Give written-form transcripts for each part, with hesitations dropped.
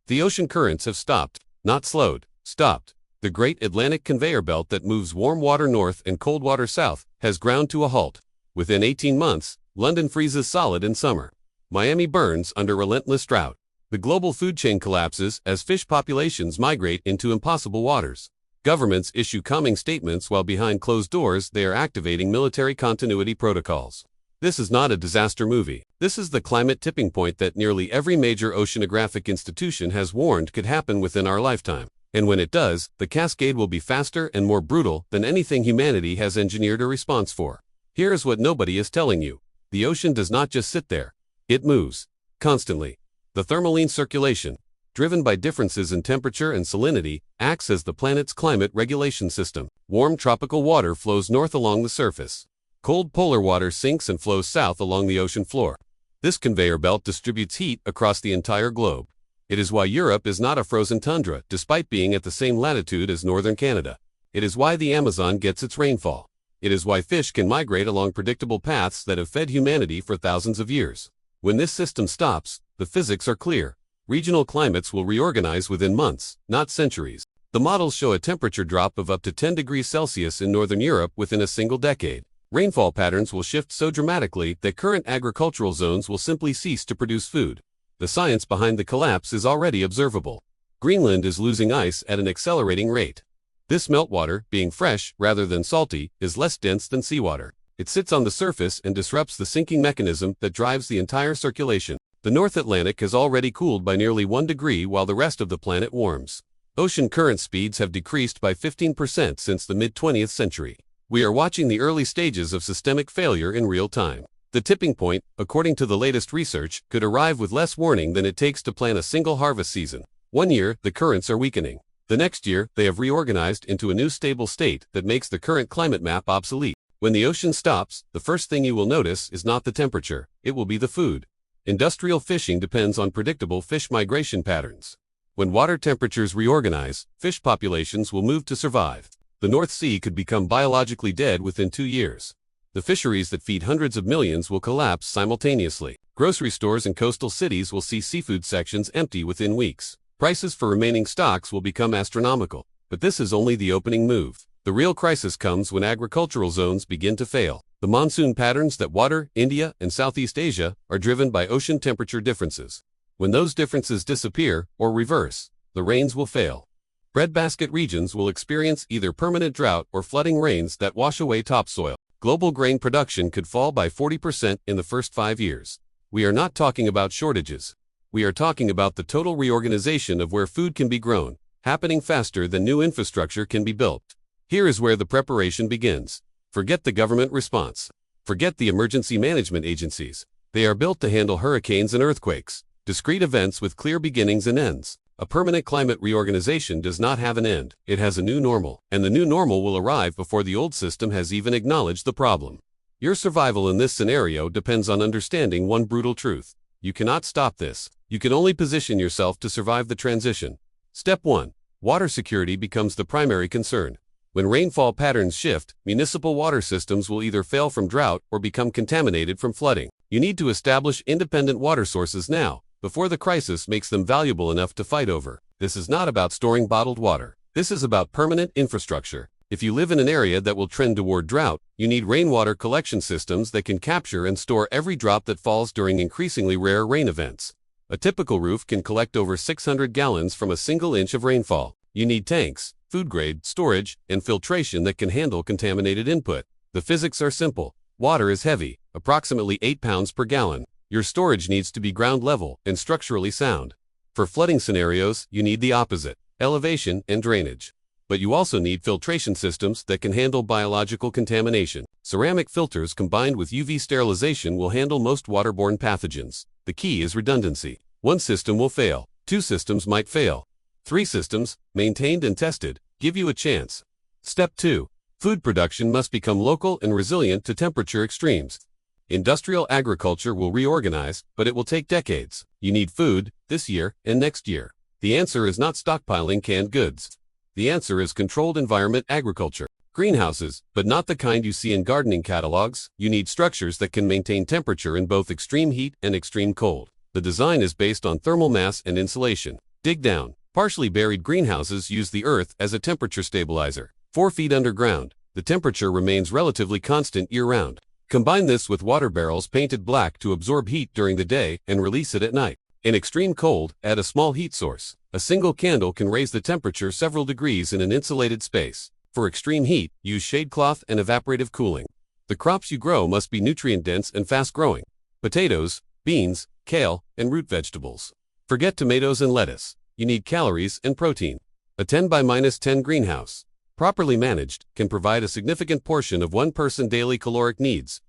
The ocean currents have stopped, not slowed, stopped. The great Atlantic conveyor belt that moves warm water north and cold water south has ground to a halt. Within 18 months, London freezes solid in summer. Miami burns under relentless drought. The global food chain collapses as fish populations migrate into impossible waters. Governments issue calming statements while behind closed doors they are activating military continuity protocols. This is not a disaster movie. This is the climate tipping point that nearly every major oceanographic institution has warned could happen within our lifetime. And when it does, the cascade will be faster and more brutal than anything humanity has engineered a response for. Here is what nobody is telling you. The ocean does not just sit there. It moves. Constantly. The thermaline circulation, driven by differences in temperature and salinity, acts as the planet's climate regulation system. Warm tropical water flows north along the surface. Cold polar water sinks and flows south along the ocean floor. This conveyor belt distributes heat across the entire globe. It is why Europe is not a frozen tundra, despite being at the same latitude as northern Canada. It is why the Amazon gets its rainfall. It is why fish can migrate along predictable paths that have fed humanity for thousands of years. When this system stops, the physics are clear. Regional climates will reorganize within months, not centuries. The models show a temperature drop of up to 10 degrees Celsius in northern Europe within a single decade. Rainfall patterns will shift so dramatically that current agricultural zones will simply cease to produce food. The science behind the collapse is already observable. Greenland is losing ice at an accelerating rate. This meltwater, being fresh rather than salty, is less dense than seawater. It sits on the surface and disrupts the sinking mechanism that drives the entire circulation. The North Atlantic has already cooled by nearly 1 degree while the rest of the planet warms. Ocean current speeds have decreased by 15% since the mid-20th century. We are watching the early stages of systemic failure in real time. The tipping point, according to the latest research, could arrive with less warning than it takes to plan a single harvest season. 1 year, the currents are weakening. The next year, they have reorganized into a new stable state that makes the current climate map obsolete. When the ocean stops, the first thing you will notice is not the temperature, it will be the food. Industrial fishing depends on predictable fish migration patterns. When water temperatures reorganize, fish populations will move to survive. The North Sea could become biologically dead within 2 years. The fisheries that feed hundreds of millions will collapse simultaneously. Grocery stores in coastal cities will see seafood sections empty within weeks. Prices for remaining stocks will become astronomical. But this is only the opening move. The real crisis comes when agricultural zones begin to fail. The monsoon patterns that water India and Southeast Asia are driven by ocean temperature differences. When those differences disappear, or reverse, the rains will fail. Breadbasket regions will experience either permanent drought or flooding rains that wash away topsoil. Global grain production could fall by 40% in the first 5 years. We are not talking about shortages. We are talking about the total reorganization of where food can be grown, happening faster than new infrastructure can be built. Here is where the preparation begins. Forget the government response. Forget the emergency management agencies. They are built to handle hurricanes and earthquakes, discrete events with clear beginnings and ends. A permanent climate reorganization does not have an end. It has a new normal, and the new normal will arrive before the old system has even acknowledged the problem. Your survival in this scenario depends on understanding one brutal truth. You cannot stop this. You can only position yourself to survive the transition. Step 1. Water security becomes the primary concern. When rainfall patterns shift, municipal water systems will either fail from drought or become contaminated from flooding. You need to establish independent water sources now, before the crisis makes them valuable enough to fight over. This is not about storing bottled water. This is about permanent infrastructure. If you live in an area that will trend toward drought, you need rainwater collection systems that can capture and store every drop that falls during increasingly rare rain events. A typical roof can collect over 600 gallons from a single inch of rainfall. You need tanks, food-grade, storage, and filtration that can handle contaminated input. The physics are simple. Water is heavy, approximately 8 pounds per gallon. Your storage needs to be ground level and structurally sound. For flooding scenarios, you need the opposite, elevation and drainage. But you also need filtration systems that can handle biological contamination. Ceramic filters combined with UV sterilization will handle most waterborne pathogens. The key is redundancy. 1 system will fail. 2 systems might fail. 3 systems, maintained and tested, give you a chance. Step 2. Food production must become local and resilient to temperature extremes. Industrial agriculture will reorganize, but it will take decades. You need food, this year and next year. The answer is not stockpiling canned goods. The answer is controlled environment agriculture. Greenhouses, but not the kind you see in gardening catalogs. You need structures that can maintain temperature in both extreme heat and extreme cold. The design is based on thermal mass and insulation. Dig down. Partially buried greenhouses use the earth as a temperature stabilizer. 4 feet underground, the temperature remains relatively constant year-round. Combine this with water barrels painted black to absorb heat during the day and release it at night. In extreme cold, add a small heat source. A single candle can raise the temperature several degrees in an insulated space. For extreme heat, use shade cloth and evaporative cooling. The crops you grow must be nutrient-dense and fast-growing. Potatoes, beans, kale, and root vegetables. Forget tomatoes and lettuce. You need calories and protein. A 10 by -10 greenhouse, properly managed, can provide a significant portion of one person's daily caloric needs.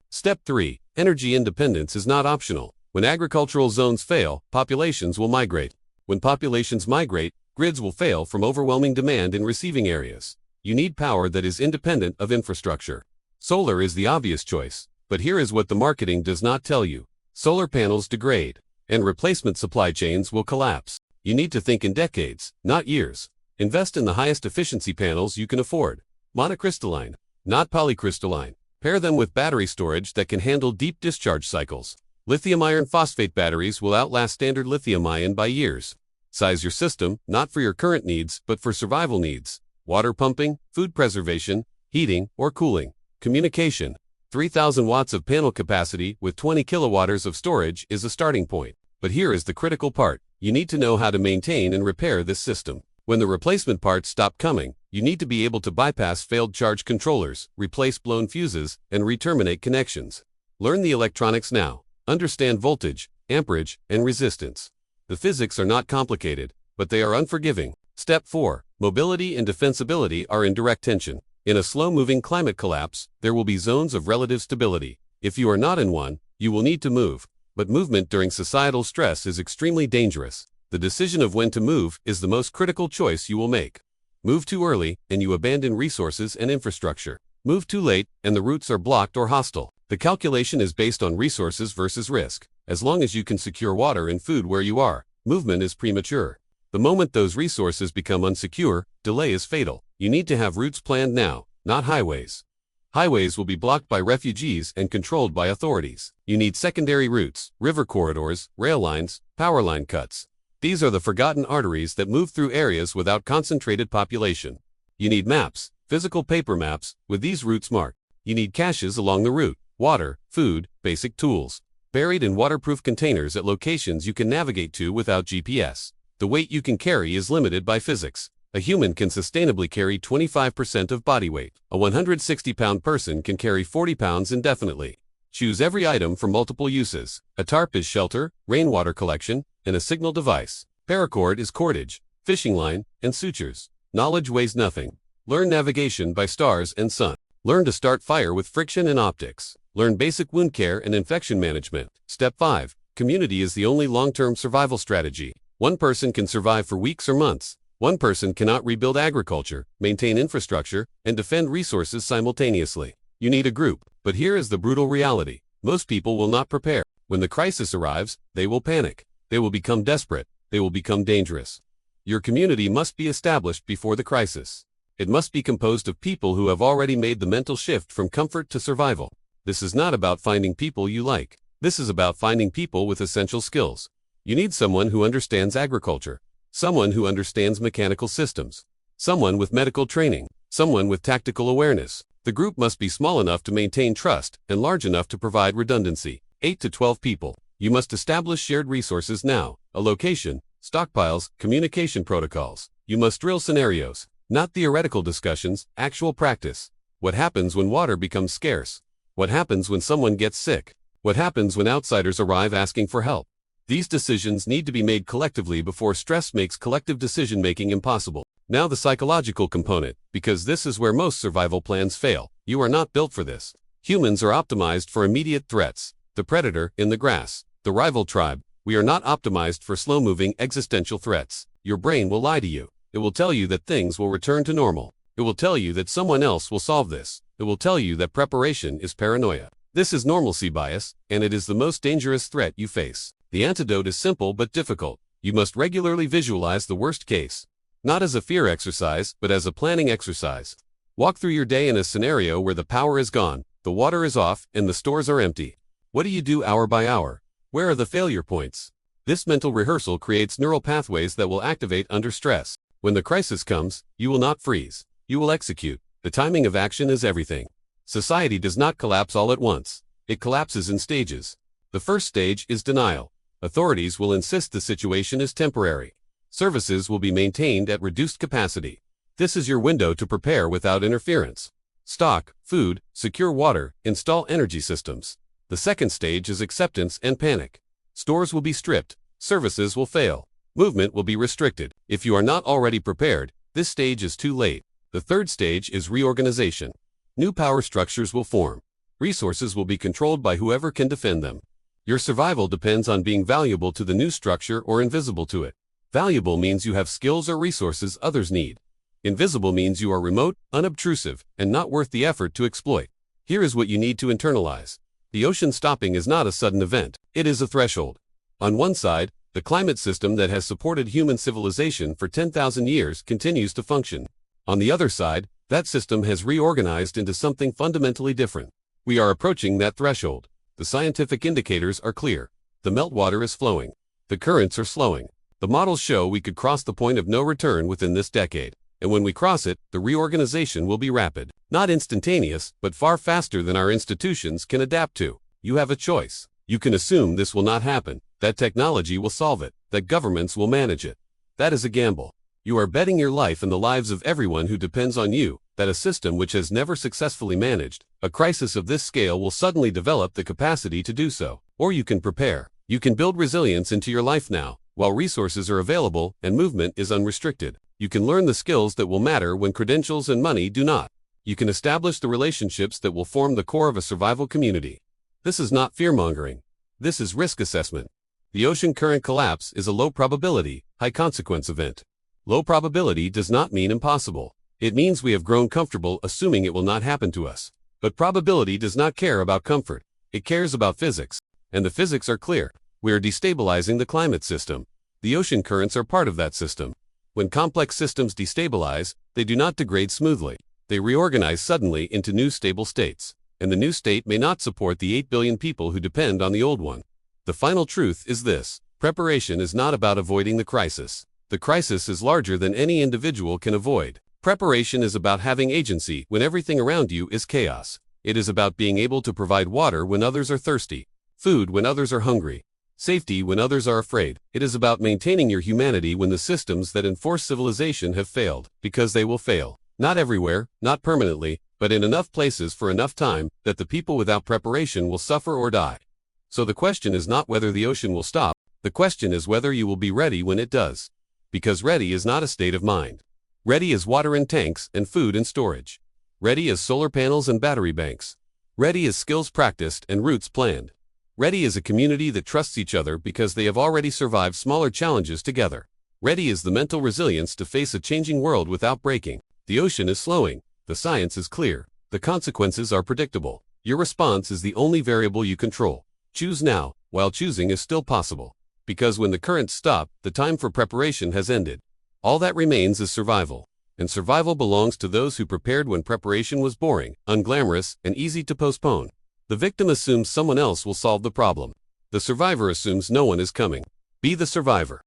Step 3. Energy independence is not optional. When agricultural zones fail, populations will migrate. When populations migrate, grids will fail from overwhelming demand in receiving areas. You need power that is independent of infrastructure. Solar is the obvious choice, but here is what the marketing does not tell you. Solar panels degrade, and replacement supply chains will collapse. You need to think in decades, not years. Invest in the highest efficiency panels you can afford. Monocrystalline, not polycrystalline. Pair them with battery storage that can handle deep discharge cycles. Lithium iron phosphate batteries will outlast standard lithium-ion by years. Size your system, not for your current needs, but for survival needs. Water pumping, food preservation, heating, or cooling. Communication. 3,000 watts of panel capacity with 20 kilowatts of storage is a starting point. But here is the critical part. You need to know how to maintain and repair this system. When the replacement parts stop coming, you need to be able to bypass failed charge controllers, replace blown fuses, and re-terminate connections. Learn the electronics now. Understand voltage, amperage, and resistance. The physics are not complicated, but they are unforgiving. Step 4. Mobility and defensibility are in direct tension. In a slow-moving climate collapse, there will be zones of relative stability. If you are not in one, you will need to move. But movement during societal stress is extremely dangerous. The decision of when to move is the most critical choice you will make. Move too early, and you abandon resources and infrastructure. Move too late, and the routes are blocked or hostile. The calculation is based on resources versus risk. As long as you can secure water and food where you are, movement is premature. The moment those resources become unsecure, delay is fatal. You need to have routes planned now, not highways. Highways will be blocked by refugees and controlled by authorities. You need secondary routes, river corridors, rail lines, power line cuts. These are the forgotten arteries that move through areas without concentrated population. You need maps, physical paper maps, with these routes marked. You need caches along the route, water, food, basic tools, buried in waterproof containers at locations you can navigate to without GPS. The weight you can carry is limited by physics. A human can sustainably carry 25% of body weight. A 160-pound person can carry 40 pounds indefinitely. Choose every item for multiple uses. A tarp is shelter, rainwater collection, and a signal device. Paracord is cordage, fishing line, and sutures. Knowledge weighs nothing. Learn navigation by stars and sun. Learn to start fire with friction and optics. Learn basic wound care and infection management. Step 5. Community is the only long-term survival strategy. One person can survive for weeks or months. One person cannot rebuild agriculture, maintain infrastructure, and defend resources simultaneously. You need a group, but here is the brutal reality. Most people will not prepare. When the crisis arrives, they will panic. They will become desperate. They will become dangerous. Your community must be established before the crisis. It must be composed of people who have already made the mental shift from comfort to survival. This is not about finding people you like. This is about finding people with essential skills. You need someone who understands agriculture, someone who understands mechanical systems, someone with medical training, someone with tactical awareness. The group must be small enough to maintain trust and large enough to provide redundancy. 8 to 12 people. You must establish shared resources now, a location, stockpiles, communication protocols. You must drill scenarios, not theoretical discussions, actual practice. What happens when water becomes scarce? What happens when someone gets sick? What happens when outsiders arrive asking for help? These decisions need to be made collectively before stress makes collective decision-making impossible. Now the psychological component, because this is where most survival plans fail. You are not built for this. Humans are optimized for immediate threats. The predator in the grass, the rival tribe. We are not optimized for slow-moving existential threats. Your brain will lie to you. It will tell you that things will return to normal. It will tell you that someone else will solve this. It will tell you that preparation is paranoia. This is normalcy bias, and it is the most dangerous threat you face. The antidote is simple but difficult. You must regularly visualize the worst case. Not as a fear exercise, but as a planning exercise. Walk through your day in a scenario where the power is gone, the water is off, and the stores are empty. What do you do hour by hour? Where are the failure points? This mental rehearsal creates neural pathways that will activate under stress. When the crisis comes, you will not freeze. You will execute. The timing of action is everything. Society does not collapse all at once. It collapses in stages. The first stage is denial. Authorities will insist the situation is temporary. Services will be maintained at reduced capacity. This is your window to prepare without interference. Stock food, secure water, install energy systems. The second stage is acceptance and panic. Stores will be stripped. Services will fail. Movement will be restricted. If you are not already prepared, this stage is too late. The third stage is reorganization. New power structures will form. Resources will be controlled by whoever can defend them. Your survival depends on being valuable to the new structure or invisible to it. Valuable means you have skills or resources others need. Invisible means you are remote, unobtrusive, and not worth the effort to exploit. Here is what you need to internalize. The ocean stopping is not a sudden event. It is a threshold. On one side, the climate system that has supported human civilization for 10,000 years continues to function. On the other side, that system has reorganized into something fundamentally different. We are approaching that threshold. The scientific indicators are clear. The meltwater is flowing. The currents are slowing. The models show we could cross the point of no return within this decade. And when we cross it, the reorganization will be rapid. Not instantaneous, but far faster than our institutions can adapt to. You have a choice. You can assume this will not happen, that technology will solve it, that governments will manage it. That is a gamble. You are betting your life and the lives of everyone who depends on you, that a system which has never successfully managed a crisis of this scale will suddenly develop the capacity to do so. Or you can prepare. You can build resilience into your life now, while resources are available and movement is unrestricted. You can learn the skills that will matter when credentials and money do not. You can establish the relationships that will form the core of a survival community. This is not fear-mongering. This is risk assessment. The ocean current collapse is a low probability, high consequence event. Low probability does not mean impossible. It means we have grown comfortable assuming it will not happen to us. But probability does not care about comfort. It cares about physics. And the physics are clear. We are destabilizing the climate system. The ocean currents are part of that system. When complex systems destabilize, they do not degrade smoothly. They reorganize suddenly into new stable states. And the new state may not support the 8 billion people who depend on the old one. The final truth is this: preparation is not about avoiding the crisis. The crisis is larger than any individual can avoid. Preparation is about having agency when everything around you is chaos. It is about being able to provide water when others are thirsty, food when others are hungry, safety when others are afraid. It is about maintaining your humanity when the systems that enforce civilization have failed, because they will fail. Not everywhere, not permanently, but in enough places for enough time that the people without preparation will suffer or die. So the question is not whether the ocean will stop, the question is whether you will be ready when it does. Because ready is not a state of mind. Ready is water in tanks and food in storage. Ready is solar panels and battery banks. Ready is skills practiced and routes planned. Ready is a community that trusts each other because they have already survived smaller challenges together. Ready is the mental resilience to face a changing world without breaking. The ocean is slowing. The science is clear. The consequences are predictable. Your response is the only variable you control. Choose now, while choosing is still possible. Because when the currents stop, the time for preparation has ended. All that remains is survival. And survival belongs to those who prepared when preparation was boring, unglamorous, and easy to postpone. The victim assumes someone else will solve the problem. The survivor assumes no one is coming. Be the survivor.